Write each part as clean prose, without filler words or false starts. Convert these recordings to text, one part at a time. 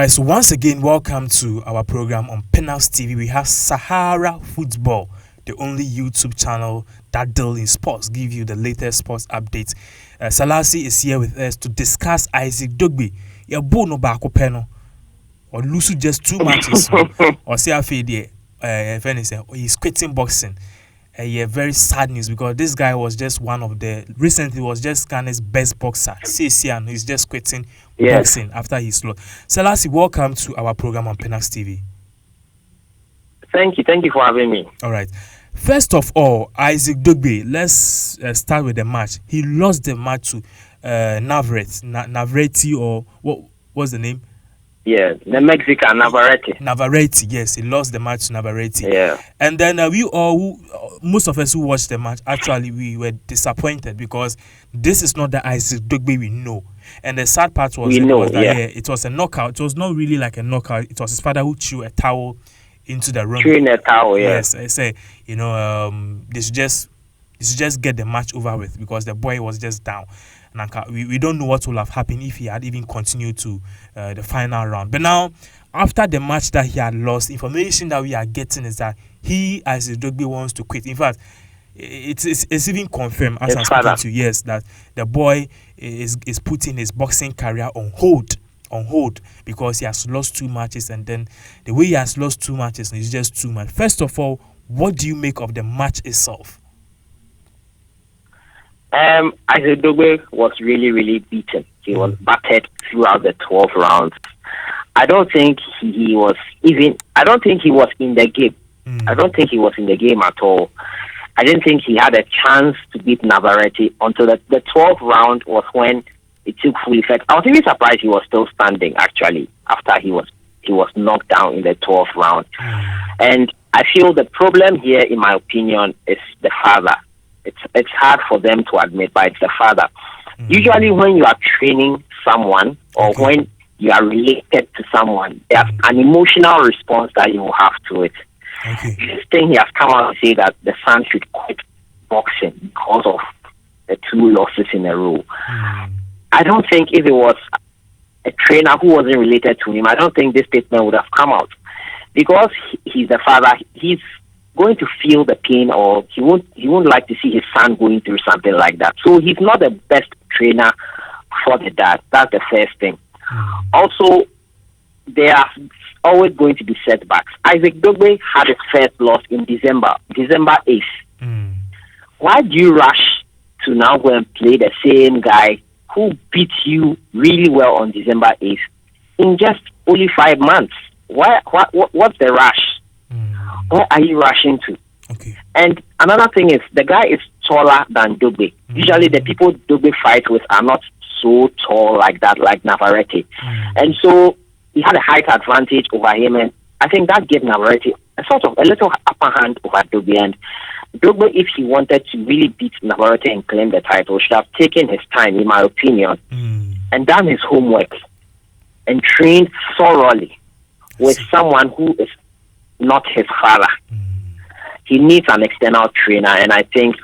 right, so once again, welcome to our program on Pinax TV. We have Sahara Football, the only YouTube channel that deals in sports, give you the latest sports updates. Salasi is here with us to discuss Isaac Dogboe. Ya bono bako peno or lose just 2 matches or see he's quitting boxing. Yeah, very sad news because this guy was just recently was just Ghana's best boxer. CCN, he's just quitting boxing after his loss. Salasi, welcome to our program on Pinax TV. Thank you for having me. All right. First of all, Isaac Dogboe, let's start with the match. He lost the match to Navarrete, or what's the name? Yeah, the Mexican Navarrete. Navarrete, yes, he lost the match to Navarrete. Yeah. And then most of us who watched the match, actually, we were disappointed because this is not the Isaac Dogboe we know. And the sad part was, it was a knockout. It was not really like a knockout. It was his father who threw a towel into the room. Threw a towel, yeah. Yes, I say, they should just get the match over with because the boy was just down. We don't know what would have happened if he had even continued to the final round. But now, after the match that he had lost, information that we are getting is that he, as a Dogboe, wants to quit. In fact, it's even confirmed as I'm speaking to you, yes, that the boy is putting his boxing career on hold because he has lost 2 matches, and then the way he has lost 2 matches is just too much. First of all, what do you make of the match itself? Isaac Dogboe was really, really beaten. He was battered throughout the 12 rounds. I don't think he was in the game. I don't think he was in the game at all. I didn't think he had a chance to beat Navarrete until the 12th round was when it took full effect. I was even surprised he was still standing, actually, after he was knocked down in the 12th round. And I feel the problem here, in my opinion, is the father. It's hard for them to admit, but it's the father. Usually when you are training someone or when you are related to someone, there's an emotional response that you will have to it. This thing he has come out to say that the son should quit boxing because of the 2 losses in a row. I don't think if it was a trainer who wasn't related to him, I don't think this statement would have come out. Because he's the father, he's going to feel the pain, or he won't like to see his son going through something like that. So he's not the best trainer for the dad. That's the first thing. Also, there are always going to be setbacks. Isaac Dogboe had his first loss in December 8th. Why do you rush to now go and play the same guy who beat you really well on December 8th in just only 5 months? What's the rush? Where are you rushing to? And another thing is, the guy is taller than Dogboe. Usually the people Dogboe fight with are not so tall like that, like Navarrete. And so he had a height advantage over him, and I think that gave Navarrete a little upper hand over Dogboe. And Dogboe, if he wanted to really beat Navarrete and claim the title, should have taken his time, in my opinion, and done his homework and trained thoroughly with someone who is not his father. He needs an external trainer, and I think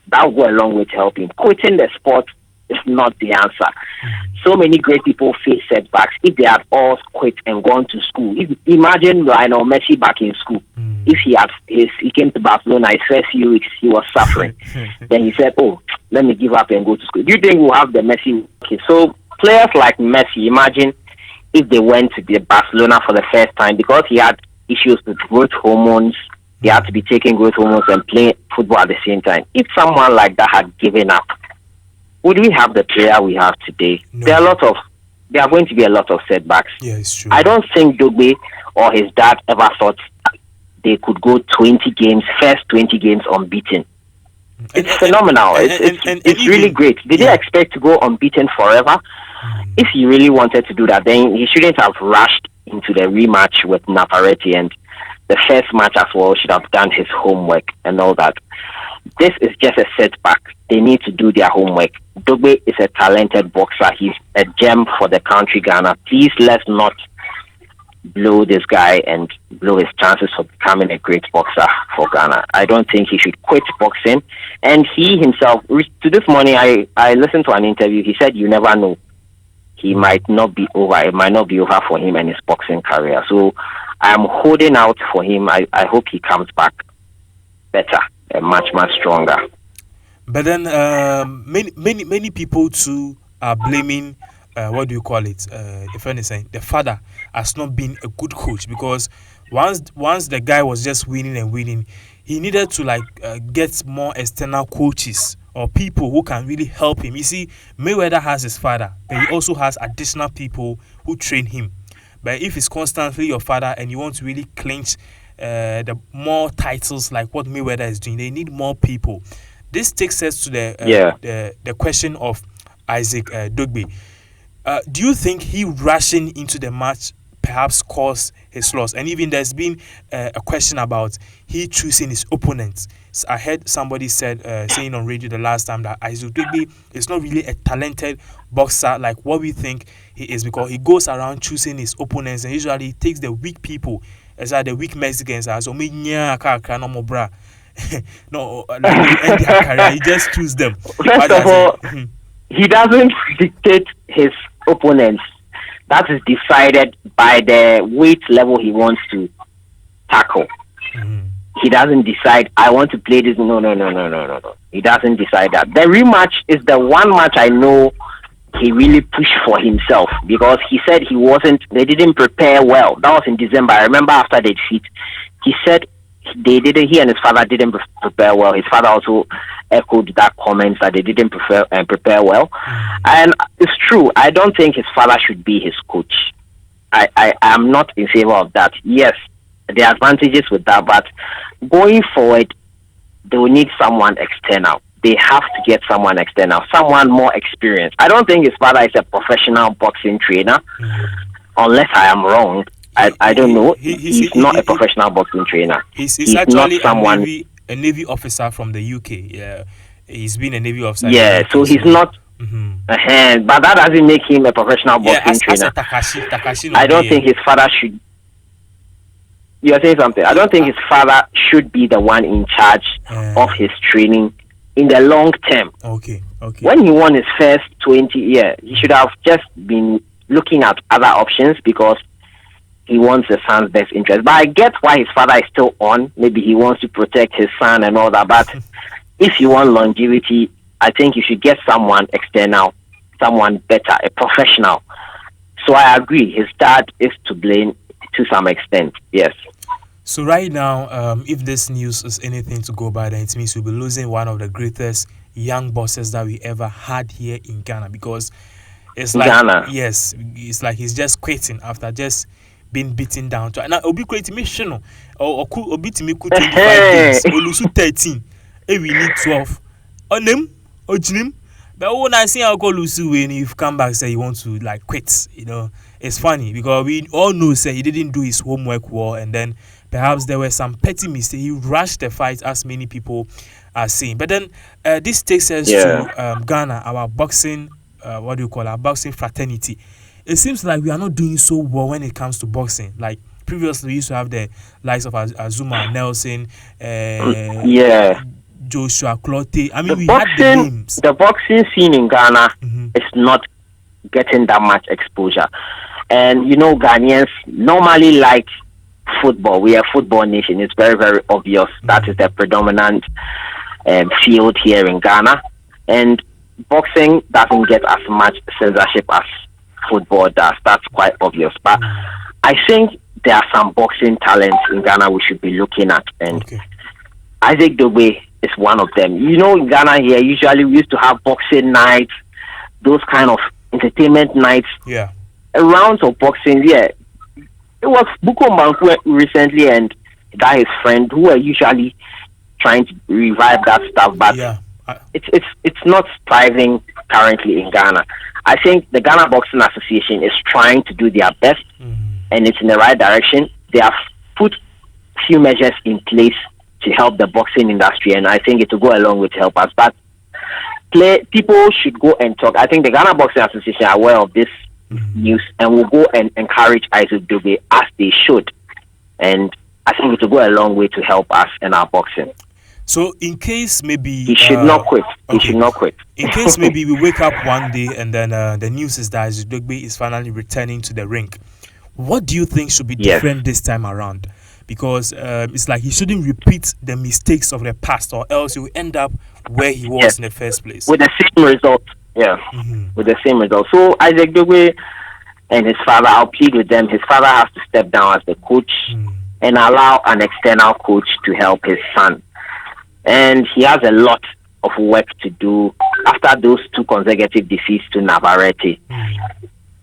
that will go a long way to help him. Quitting the sport is not the answer. So many great people face setbacks if they had all quit and gone to school. Imagine Lionel Messi back in school. If he came to Barcelona, his first few weeks he was suffering. Then he said, "Oh, let me give up and go to school." Do you think we'll have the Messi? Okay, so players like Messi, imagine if they went to the Barcelona for the first time, because he had issues with growth hormones. He had to be taking growth hormones and playing football at the same time. If someone like that had given up, would we have the player we have today? No. There are going to be a lot of setbacks. Yeah, it's true. I don't think Dogboe or his dad ever thought they could go 20 games unbeaten. It's phenomenal. It's really great. Did they expect to go unbeaten forever? If he really wanted to do that, then he shouldn't have rushed into the rematch with Navarrete, and the first match as well should have done his homework and all that. This is just a setback. They need to do their homework. Dogboe is a talented boxer. He's a gem for the country, Ghana. Please, let's not blow this guy and blow his chances of becoming a great boxer for Ghana. I don't think he should quit boxing. And he himself, to this morning, I listened to an interview. He said, "You never know." he might not be over. It might not be over for him and his boxing career. So I'm holding out for him. I hope he comes back better and much stronger. But then many people too are blaming what do you call it? If anything, the father has not been a good coach, because once the guy was just winning and winning, he needed to get more external coaches or people who can really help him. You see, Mayweather has his father, but he also has additional people who train him. But if it's constantly your father and you want to really clinch the more titles like what Mayweather is doing, they need more people. This takes us to the question of Isaac Dogbe. Do you think he rushing into the match perhaps caused his loss? And even there's been a question about he choosing his opponents. So I heard somebody saying on radio the last time that Isaac Dogbe is not really a talented boxer like what we think he is, because he goes around choosing his opponents and usually he takes the weak people, as the weak Mexicans as no more bra. No, like they end their career. He just choose them. First of all, he doesn't dictate his opponents. That is decided by the weight level he wants to tackle. He doesn't decide, I want to play this. No. He doesn't decide that. The rematch is the one match I know he really pushed for himself, because he said they didn't prepare well. That was in December. I remember after the defeat, he said he and his father didn't prepare well. His father also echoed that comment that they didn't prepare well. And it's true. I don't think his father should be his coach. I am not in favor of that. Yes, there are advantages with that, but going forward, they will need someone external. They have to get someone external, someone more experienced. I don't think his father is a professional boxing trainer, unless I am wrong. I don't know. He's not a professional boxing trainer. He's actually a Navy officer from the UK. Yeah, he's been a Navy officer. Yeah, so he's not. But that doesn't make him a professional boxing trainer. Takashi I don't think his father should. You're saying something. I don't think his father should be the one in charge of his training in the long term. Okay. When he won his first 20 years, he should have just been looking at other options, because he wants the son's best interest. But I get why his father is still on. Maybe he wants to protect his son and all that. But if you want longevity, I think you should get someone external, someone better, a professional. So I agree. His dad is to blame to some extent. Yes. So right now, if this news is anything to go by, then it means we'll be losing one of the greatest young bosses that we ever had here in Ghana, because it's like Ghana. Yes, it's like he's just quitting after just being beaten down. Now, Obi creating me or Obi to me 25 games, or lose 13, we need 12 on them, or Jim. But when I see Uncle Lucy when you've come back say you want to quit, it's funny because we all know say he didn't do his homework well, and then perhaps there were some petty mistakes. He rushed the fight, as many people are saying. But then this takes us to Ghana, our boxing, our boxing fraternity. It seems like we are not doing so well when it comes to boxing. Like previously, we used to have the likes of Azuma, Nelson, Joshua Clotte. I mean, we had the names. The boxing scene in Ghana is not getting that much exposure. And, Ghanaians normally like football. We are a football nation. It's very, very obvious. That is the predominant field here in Ghana. And boxing doesn't get as much censorship as football does. That's quite obvious. But I think there are some boxing talents in Ghana we should be looking at. And Isaac Dogboe is one of them. In Ghana here, usually we used to have boxing nights, those kind of entertainment nights. Yeah. Rounds of boxing, It was Buko Manku recently and that his friend who were usually trying to revive that stuff, but it's not thriving currently in Ghana. I think the Ghana Boxing Association is trying to do their best, and it's in the right direction. They have put few measures in place to help the boxing industry, and I think it will go a long way to help us. But people should go and talk. I think the Ghana Boxing Association are aware of this news and will go and encourage Isaac Dogboe as they should, and I think it will go a long way to help us in our boxing. So in case maybe He should not quit. He okay, should not quit. in case maybe we wake up one day and then the news is that Isaac Dogboe is finally returning to the ring, what do you think should be Yes. different this time around? Because it's like he shouldn't repeat the mistakes of the past, or else he will end up where he was Yes. in the first place. With the same result. Yeah. Mm-hmm. With the same result. So Isaac Dogboe and his father, I'll plead with them. His father has to step down as the coach and allow an external coach to help his son. And he has a lot of work to do after those two consecutive defeats to Navarrete.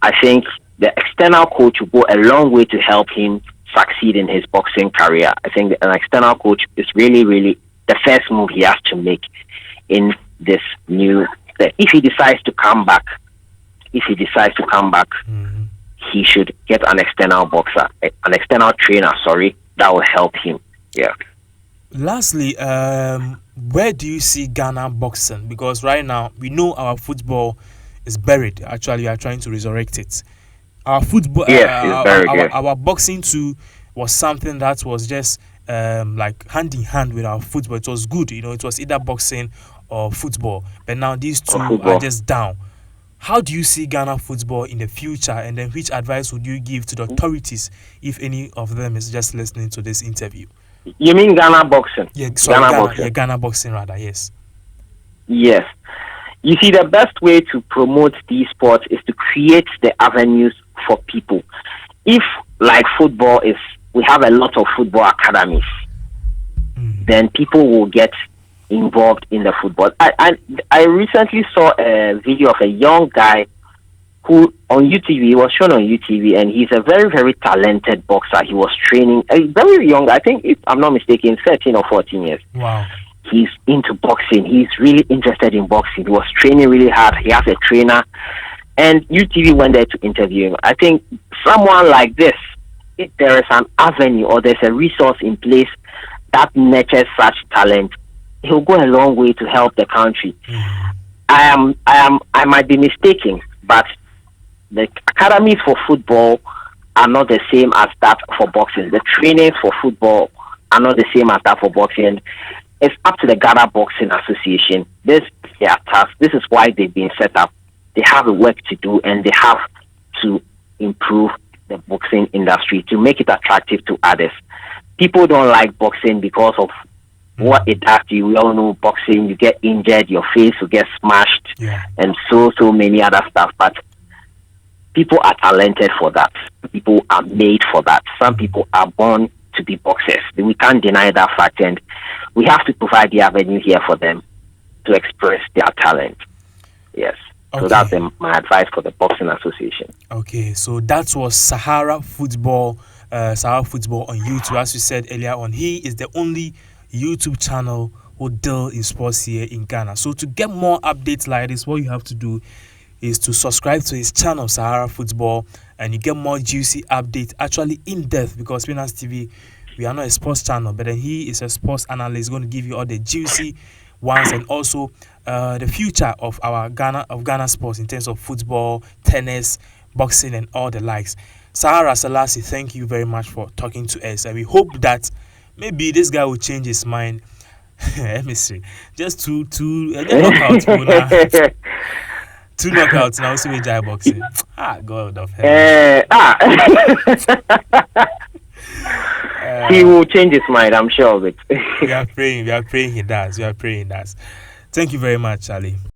I think the external coach will go a long way to help him succeed in his boxing career. I think an external coach is really, really the first move he has to make in this new. If he decides to come back, he should get an external boxer, an external trainer. Sorry, that will help him. Yeah. Lastly, where do you see Ghana boxing? Because right now we know our football is buried. Actually, we are trying to resurrect it. Our football, Yes, it's buried. our boxing too was something that was just like hand in hand with our football. It was good, it was either boxing or football. But now these two are just down. How do you see Ghana football in the future? And then which advice would you give to the authorities if any of them is just listening to this interview? You mean Ghana boxing? Yeah, sorry, Ghana boxing rather, yes. Yes. You see, the best way to promote these sports is to create the avenues for people. If, like football, we have a lot of football academies, then people will get involved in the football. I recently saw a video of a young guy who on UTV, he was shown on UTV, and he's a very, very talented boxer. He was training, very young, I think, if I'm not mistaken, 13 or 14 years. Wow. He's into boxing. He's really interested in boxing. He was training really hard. He has a trainer. And UTV went there to interview him. I think someone like this, if there is an avenue or there's a resource in place that nurtures such talent, he'll go a long way to help the country. I might be mistaken, but the academies for football are not the same as that for boxing. The training for football are not the same as that for boxing. It's up to the Ghana Boxing Association. This is their task. This is why they've been set up. They have a work to do, and they have to improve the boxing industry to make it attractive to others. People don't like boxing because of what it does to you. We all know boxing, you get injured, your face will get smashed, and so many other stuff. But people are talented for that. People are made for that. Some people are born to be boxers. We can't deny that fact, and we have to provide the avenue here for them to express their talent. Yes. Okay. So that's my advice for the Boxing Association. Okay, so that was Sahara Football on YouTube. As we said earlier on, he is the only YouTube channel who deal in sports here in Ghana. So to get more updates like this, what you have to do is to subscribe to his channel, Sahara Football, and you get more juicy updates, actually in depth, because Pinax TV, we are not a sports channel, but then he is a sports analyst, going to give you all the juicy ones, and also the future of our Ghana sports in terms of football, tennis, boxing, and all the likes. Sahara Selassie, thank you very much for talking to us, and we hope that maybe this guy will change his mind. Let me see, just two knockouts. Two knockouts now, see with boxing. God of heaven. He will change his mind, I'm sure of it. we are praying he does. Thank you very much, Charlie.